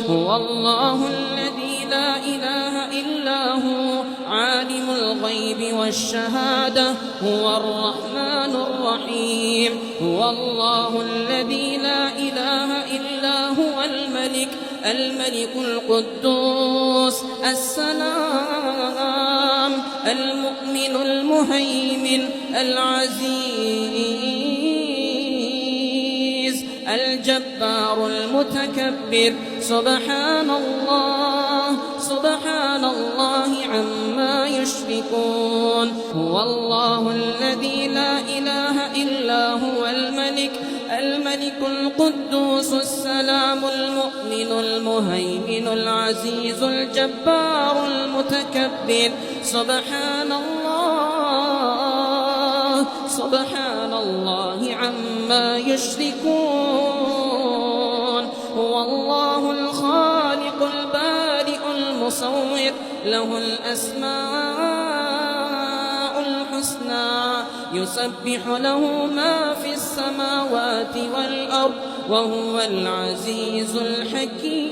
هو الله الذي لا إله إلا هو عالم الغيب والشهادة هو الرحمن الرحيم هو الله الذي لا إله إلا هو الملك القدوس السلام المؤمن المهيمن العزيز الجبار المتكبر سبحان الله عما يشركون هو الله الذي لا إله إلا هو الملك القدوس السلام المؤمن المهيمن العزيز الجبار المتكبر سبحان الله عما يشركون هو الله الخالق البارئ المصور له الأسماء الحسنى يسبح له ما في السماوات والأرض وهو العزيز الحكيم